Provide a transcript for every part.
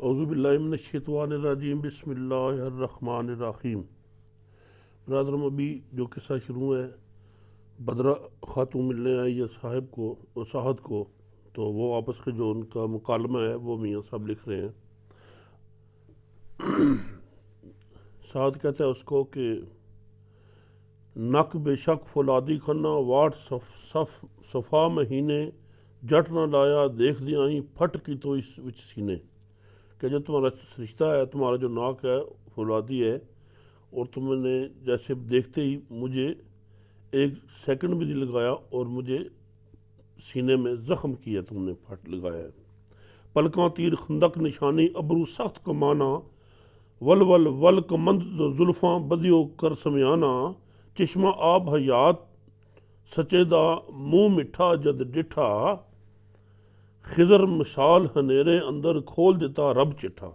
औज़ुबिल्लाहि मिनश्शैतानिर्रजीम बिस्मिल्लाहिर्रहमानिर्रहीम। ब्रदर अभी जो किस्सा शुरू है, बदरा खातून मिलने आई है साहब को और साहद को, तो वो आपस के जो उनका मुकालमा है वो मियाँ साहब लिख रहे हैं। साहद कहता है उसको कि नक बेशक फौलादी खन्ना वाट सफ़ा महीने जट न लाया देख दिया ही फट की तो इस विच सीने, कि जो तुम्हारा रिश्ता है, तुम्हारा जो नाक है फौलादी है, और तुमने जैसे देखते ही मुझे एक सेकंड भी नहीं लगाया और मुझे सीने में ज़ख्म किया, तुमने फट लगाया है। पलकां तीर खंदक निशानी अबरू सख्त कमाना, वल वल वल कमंद जुल्फ़ां बदियो कर समयाना, चिश्मा आब हयात सचेदा मुँह मिठा जद डिठा, खिजर मिसाल हनेरे अंदर खोल देता रब चिट्ठा,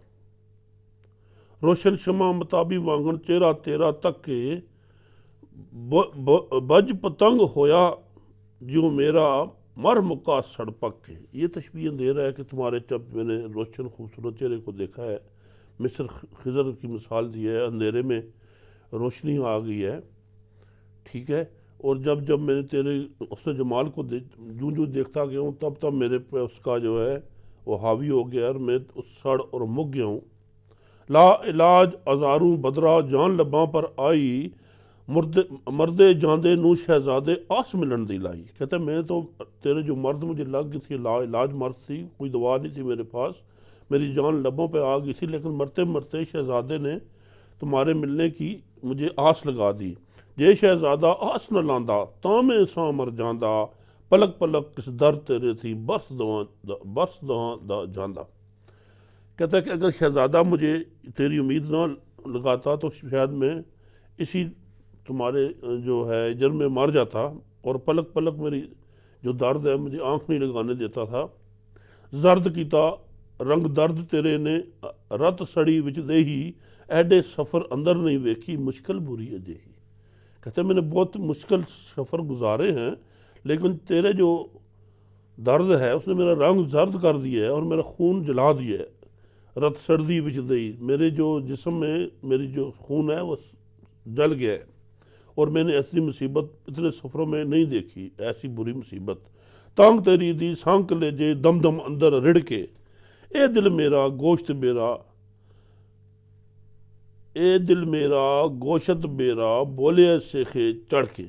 रोशन शमा मताबी वांगण चेहरा तेरा तक के, बज पतंग होया जो मेरा मर मुका सड़पक के। ये तशबीह दे रहा है कि तुम्हारे जब मैंने रोशन खूबसूरत चेहरे को देखा है, मिस्र खिजर की मिसाल दी है, अंधेरे में रोशनी आ गई है, ठीक है। और जब जब मैंने तेरे उसने जमाल को जूँ जूँ देखता गया हूँ, तब तब मेरे पे उसका जो है वो हावी हो गया और मैं उस सड़ और मुक गया हूँ। ला इलाज अजारू बदरा जान लब्बां पर आई, मर्दे जांदे नू शहजादे आस मिलन दी लाई। कहते मैं तो तेरे जो मर्द मुझे लग गई थी, ला इलाज मर्द थी, कोई दवा नहीं थी मेरे पास, मेरी जान लब्बों पे आ गई थी, लेकिन मरते मरते शहजादे ने तुम्हारे मिलने की मुझे आस लगा दी। जे शहजादा आस न लांदा तां मैं सां मर जांदा, पलक पलक किस दर तेरे थी बरस दवा जांदा। कहता है कि अगर शहजादा मुझे तेरी उम्मीद ना लगाता तो शायद मैं इसी तुम्हारे जो है जन्म में मर जाता, और पलक पलक मेरी जो दर्द है मुझे आंख नहीं लगाने देता था। जर्द कीता रंग दर्द तेरे ने रत सड़ी विच देही, एडे सफ़र अंदर नहीं वेखी मुश्किल बुरी अजेही। कहते मैंने बहुत मुश्किल सफ़र गुजारे हैं, लेकिन तेरे जो दर्द है उसने मेरा रंग जर्द कर दिया है और मेरा खून जला दिया है। रत सर्दी विच दई, मेरे जो जिस्म में मेरी जो खून है वो जल गया है, और मैंने ऐसी मुसीबत इतने सफ़रों में नहीं देखी, ऐसी बुरी मुसीबत। तांग तेरी दी सांक ले जे दम दम अंदर रिड़ के, ए दिल मेरा गोश्त मेरा, ए दिल मेरा गोशत मेरा बोले शेखे चढ़ के।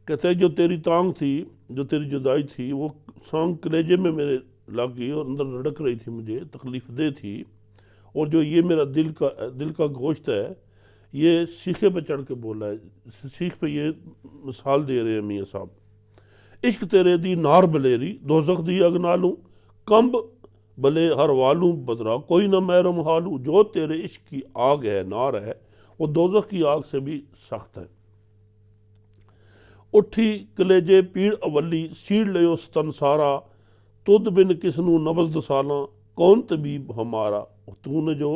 कहते हैं जो तेरी तांग थी, जो तेरी जुदाई थी, वो सांग कलेजे में मेरे लग गई और अंदर रड़क रही थी, मुझे तकलीफ़ दे थी। और जो ये मेरा दिल का गोश्त है, ये सीखे पे चढ़ के बोला है, सीख पे ये मिसाल दे रहे हैं मियाँ साहब। इश्क तेरे दी नार बलेरी दोज़ख दी अग नालू, कंब भले हर वालू बदरा कोई ना महरम हालू। जो तेरे इश्क की आग है, नार है, वो दोज़ख की आग से भी सख्त है। उठी कलेजे पीड़ अवली सीड़ लियो स्तन सारा, तुद बिन किसनू नबज दसाना कौन तबीब हमारा। तूने जो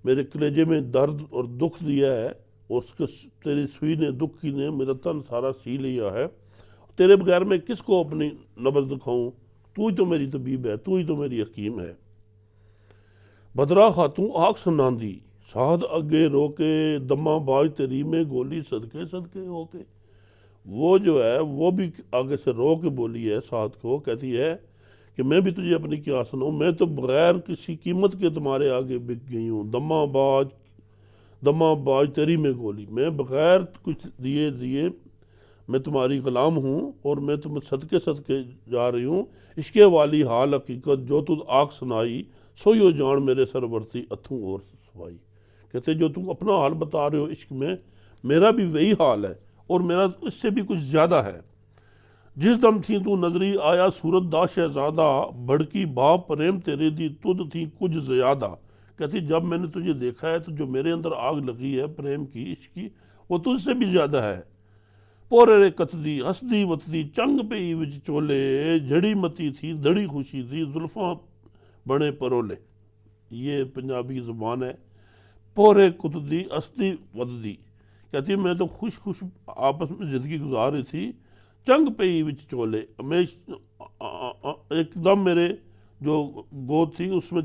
मेरे कलेजे में दर्द और दुख दिया है, उसके तेरी सुई ने दुख की ने मेरा तन सारा सी लिया है। तेरे बगैर मैं किसको अपनी नबज दिखाऊं, तू ही तो मेरी तबीब है, तू ही तो मेरी हकीम है। बदरा खातून आग सुनांदी साहद अगे रोके, दमा बाज तेरी में गोली सदके सदके होके। वो जो है वो भी आगे से रो के बोली है साहद को, कहती है कि मैं भी तुझे अपनी क्या सुनाऊं, मैं तो बगैर किसी कीमत के तुम्हारे आगे बिक गई हूँ। दमा बाज तेरी में गोली, मैं बगैर कुछ दिए दिए मैं तुम्हारी ग़ुलाम हूँ, और मैं तुम्हें सदके सदके जा रही हूँ। इसके वाली हाल हकीकत जो तुझ आग सुनाई, सोयो जान मेरे सरवर्ती अथू और सवाई। कहते जो तुम अपना हाल बता रहे हो इश्क में, मेरा भी वही हाल है, और मेरा इससे भी कुछ ज़्यादा है। जिस दम थी तू नजरी आया सूरत दा शहजादा, भड़की बाप प्रेम तेरे दी तुद थी कुछ ज़्यादा। कहती जब मैंने तुझे देखा है तो जो मेरे अंदर आग लगी है प्रेम की, इश्क की, वो तुझसे भी ज़्यादा है। पोरे कतदी हसदी वतदी चंग पे विच चोले, जड़ी मती थी धड़ी खुशी थी जुल्फां बने परोले। ये पंजाबी ज़ुबान है। पोरे कुतदी हसदी वतदी, कहती मैं तो खुश खुश आपस में ज़िंदगी गुजार रही थी। चंग पे विच चोले, मैं एकदम मेरे जो गोद थी उसमें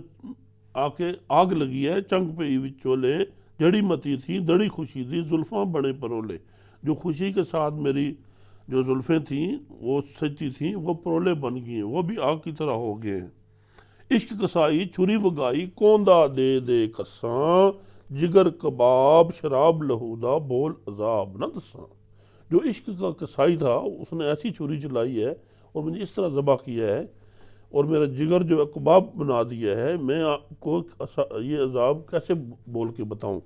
आके आग लगी है चंग पे विचोले, जड़ी मती थी दड़ी खुशी थी जुल्फ़ां बने परोले। जो खुशी के साथ मेरी जो जुल्फ़ें थीं वो सच्ची थीं, वो परोले बन गई हैं, वो भी आग की तरह हो गए हैं। इश्क कसाई छुरी वगाई कौंदा दे दे कस्सां, जिगर कबाब शराब लहूदा बोल अजाब न दसां। जो इश्क का कसाई था उसने ऐसी छुरी चलाई है और मुझे इस तरह ज़बह किया है और मेरा जिगर जो है कबाब बना दिया है, मैं आपको ये अजाब कैसे बोल के बताऊं।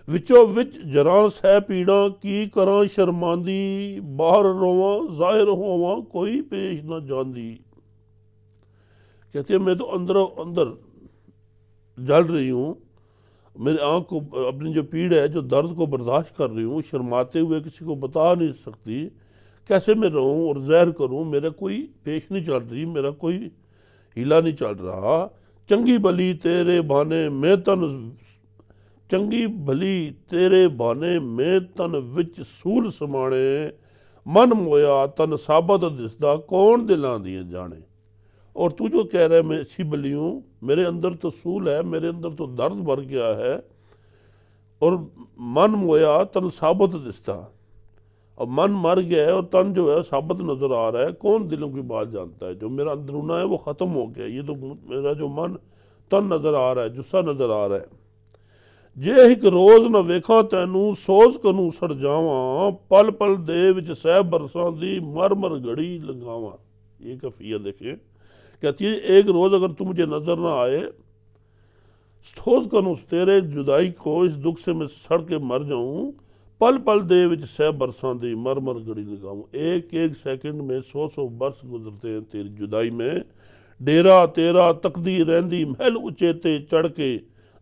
विचो विच जरां सह पीड़ा की करां शर्मांदी, बाहर रोवां जाहिर होवां कोई पेश न जांदी। कहते हैं मैं तो अंदरों अंदर जल रही हूँ, मेरी आँख को अपनी जो पीड़ है, जो दर्द को बर्दाश्त कर रही हूँ, शर्माते हुए किसी को बता नहीं सकती, कैसे मैं रहूँ और ज़हर करूँ, मेरा कोई पेश नहीं चल रही, मेरा कोई हीला नहीं चल रहा। चंगी भली तेरे बहाने मैं तन, चंगी भली तेरे बहाने मैं तन विच सूल समाने, मन मोया तन साबत दिसदा कौन दिलां दिए जाने। और तू जो कह रहा है मैं अच्छी भली हूँ, मेरे अंदर तो सूल है, मेरे अंदर तो दर्द भर गया है और मन मोया तन साबत दिसता। अब मन मर गया है और तन जो है साबत नज़र आ रहा है, कौन दिलों की बात जानता है। जो मेरा अंदरूना है वो ख़त्म हो गया, ये तो मेरा जो मन तन नज़र आ रहा है, जुस्सा नज़र आ रहा है। जे एक रोज़ न वेखा तैनू सोच कनू सड़ जावां, पल पल दे विच सह बरसां दी मर मर घड़ी लगावां। ये कफिया देखिए, कहती है एक रोज़ अगर तू मुझे नज़र ना आए, सोच कनू तेरे जुदाई को इस दुख से मैं सड़ के मर जाऊं, पल पल दे विच सह बरसां दी मर मर घड़ी लगाऊं। एक एक सेकंड में 100 बरस गुजरते हैं तेरी जुदाई में। डेरा तेरा तकदी रहंदी महल उचेते चढ़ के,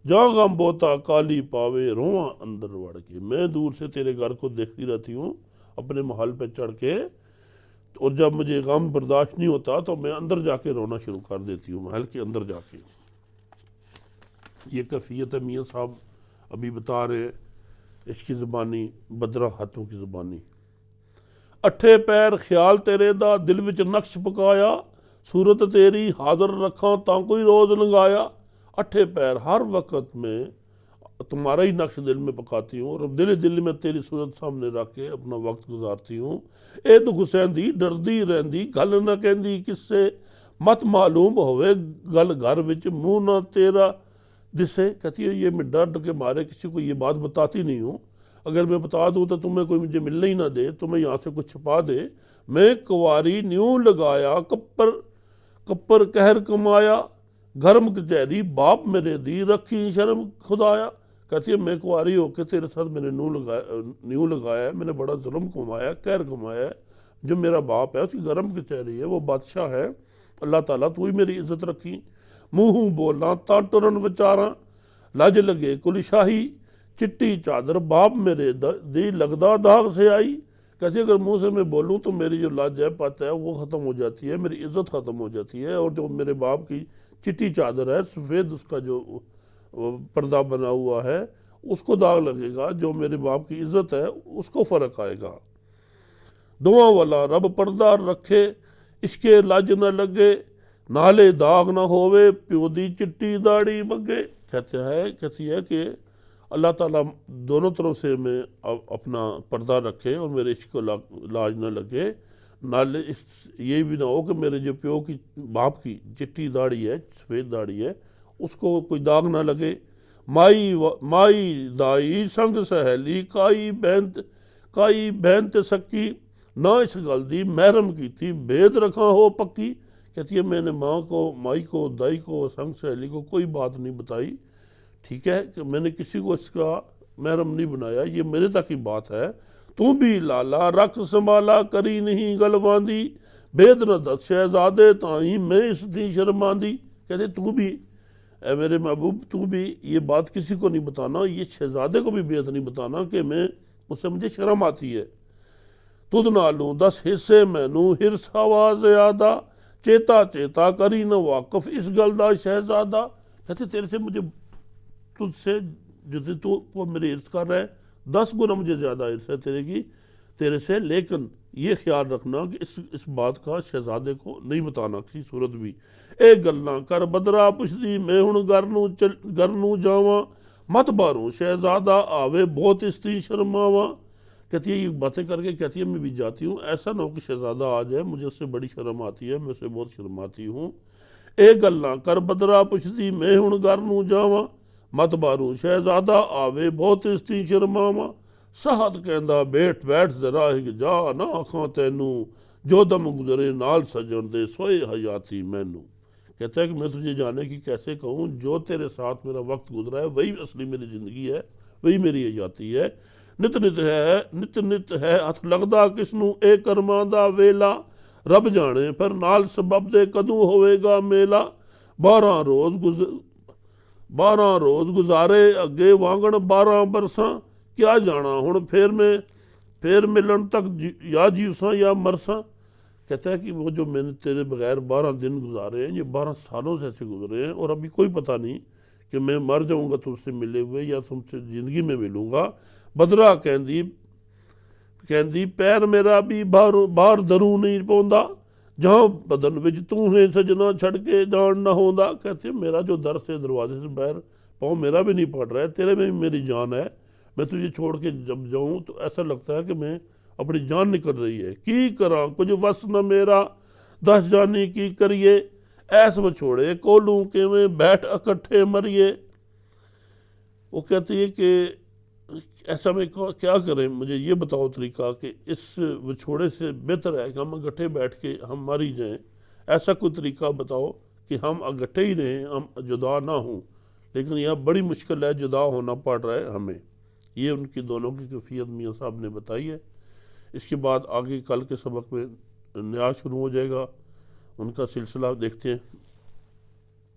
जहाँ गम बोता काली पावे रोआं अंदर वड़ के। मैं दूर से तेरे घर को देखती रहती हूँ अपने महल पे चढ़ के, और जब मुझे गम बर्दाश्त नहीं होता तो मैं अंदर जाके रोना शुरू कर देती हूँ, महल के अंदर जाके। ये कैफियत है मियाँ साहब अभी बता रहे, इसकी ज़बानी बदरा हाथों की ज़बानी। अठे पैर ख्याल तेरे दा दिल विच नक्श पकाया, सूरत तेरी हाज़र रखा तां कोई रोज़ लंघाया। अठे पैर हर वक्त में तुम्हारा ही नक्श दिल में पकाती हूँ और दिल दिल में तेरी सूरत सामने रख के अपना वक्त गुजारती हूँ। ए तो गुसैंदी डरदी रहंदी गल न कहंदी किससे, मत मालूम होवे गल घर विच मुँह न तेरा दिसे। कहती है ये मैं डर के मारे किसी को ये बात बताती नहीं हूँ, अगर मैं बता दूँ तो तुम्हें कोई मुझे मिलने ही ना दे, तुम्हें यहाँ से कुछ छुपा दे। मैं कुंवारी न्यूं लगाया कप्पर कप्पर कहर कमाया, घरम कचहरी बाप मेरे दी रखी शर्म खुदाया। कहती है मैं कुंवारी होकर तेरे साथ मैंने न्यू लगाया है, मैंने बड़ा जुल्म कमाया, कहर कमाया है। जो मेरा बाप है उसकी गरम कचहरी है, वो बादशाह है, अल्लाह ताला तू ही मेरी इज्जत रखी। मूँह बोलना तां टुरन विचारा, लज लगे कुल शाही, चिट्टी चादर बाप मेरे दी लगदा दाग से आई। कहती अगर मुंह से मैं बोलूँ तो मेरी जो लज है पत है वो ख़त्म हो जाती है, मेरी इज्जत ख़त्म हो जाती है, और जो मेरे बाप की चिट्टी चादर है, सफ़ेद उसका जो पर्दा बना हुआ है, उसको दाग लगेगा, जो मेरे बाप की इज्जत है उसको फ़र्क आएगा। दुआ वाला रब पर्दा रखे, इसके लज न लगे, नाले दाग ना होवे प्यो दी चिट्टी दाढ़ी बगे। कहती है कि अल्लाह ताला दोनों तरफ से मैं अपना पर्दा रखे और मेरे इश्क को लाज न लगे, नाले इस ये भी ना हो कि मेरे जो प्यो की बाप की चिट्टी दाढ़ी है, सफ़ेद दाढ़ी है, उसको कोई दाग ना लगे। माई दाई संग सहेली काई बहन ते सकी, ना इस गल दी महरम की थी भेद रखा हो पक्की। कहती है मैंने माँ को, माई को, दाई को, संग सहेली को कोई बात नहीं बताई, ठीक है, कि मैंने किसी को इसका महरम नहीं बनाया, ये मेरे तक की बात है। तू भी लाला रख संभाला करी नहीं गलवांदी, भेद न दस शहजादे ताई मैं इस दी शर्मांदी। कहते तू भी मेरे महबूब तू भी ये बात किसी को नहीं बताना, ये शहजादे को भी भेद नहीं बताना कि मैं उससे मुझे शर्म आती है। तुद नालू 10 हिस्से मैनू हिरस हवा ज़्यादा, चेता चेता करी न वाकफ इस गल दा शहजादा। कहते तेरे से मुझे तुझसे जो तू मेरे इर्स कर रहा है 10 गुना मुझे ज़्यादा इर्स है तेरे की, तेरे से, लेकिन ये ख्याल रखना कि इस बात का शहजादे को नहीं बताना किसी सूरत भी। ए गल्लां कर बदरा पुछदी मैं हुण घर नूं जावां, मत बारूं शहजादा आवे बहुत इसती शर्मावा। कहती है ये बातें करके कहती है मैं भी जाती हूँ, ऐसा ना हो कि शहजादा आ जाए, मुझे उससे बड़ी शर्म आती है, मैं उससे बहुत शर्माती हूँ। ए गल्लां कर बदरा पुछदी मैं हुण घर नूं जावां, मत बारूं शहजादा आवे बहुत इसती शर्मावा। साहत कहंदा बैठ बैठ जरा एक जा ना आखां तैनू, जो दम गुजरे नाल सजन दे सोए हयाती मैनू। कहता है कि मैं तुझे जाने की कैसे कहूँ, जो तेरे साथ मेरा वक्त गुजरा है वही असली मेरी ज़िंदगी है, वही मेरी हयाती है। नित नित है हथ लगदा किसनू ए करमां दा वेला, रब जाने फिर नाल सबब दे कदों होवेगा मेला। 12 रोज़ गुजारे अगे वांगण 12 बरसां, क्या जाना हुण फिर मिलन तक या जीवसां या मरसां। कहता है कि वो जो मैंने तेरे बगैर 12 दिन गुजारे हैं, ये 12 सालों से ऐसे गुजरे हैं, और अभी कोई पता नहीं कि मैं मर जाऊंगा तुमसे मिले हुए या तुमसे ज़िंदगी में मिलूंगा। बदरा कहंदी पैर मेरा भी बाहर दरू नहीं पौंदा, जहाँ बदन विच तू है सजना छड़ के जान ना होंदा। कहते मेरा जो दर से दरवाजे से बाहर पाँव मेरा भी नहीं पड़ रहा है, तेरे में भी मेरी जान है। मैं तुझे छोड़ के जब जाऊँ तो ऐसा लगता है कि मैं अपनी जान निकल रही है। की करा कुछ वस न मेरा, दस जानी की करिए, ऐस विछोड़े कोलू किवें बैठ इकट्ठे मरिए। वो कहती है कि ऐसा में क्या करें, मुझे ये बताओ तरीका कि इस विछोड़े से बेहतर है कि हम इकट्ठे बैठ के हम मर ही जाएँ। ऐसा कोई तरीका बताओ कि हम इकट्ठे ही रहें, हम जुदा ना हों। लेकिन यह बड़ी मुश्किल है, जुदा होना पड़ रहा है हमें। ये उनकी दोनों की कैफियत मियाँ साहब ने बताई है। इसके बाद आगे कल के सबक में नया शुरू हो जाएगा, उनका सिलसिला देखते हैं।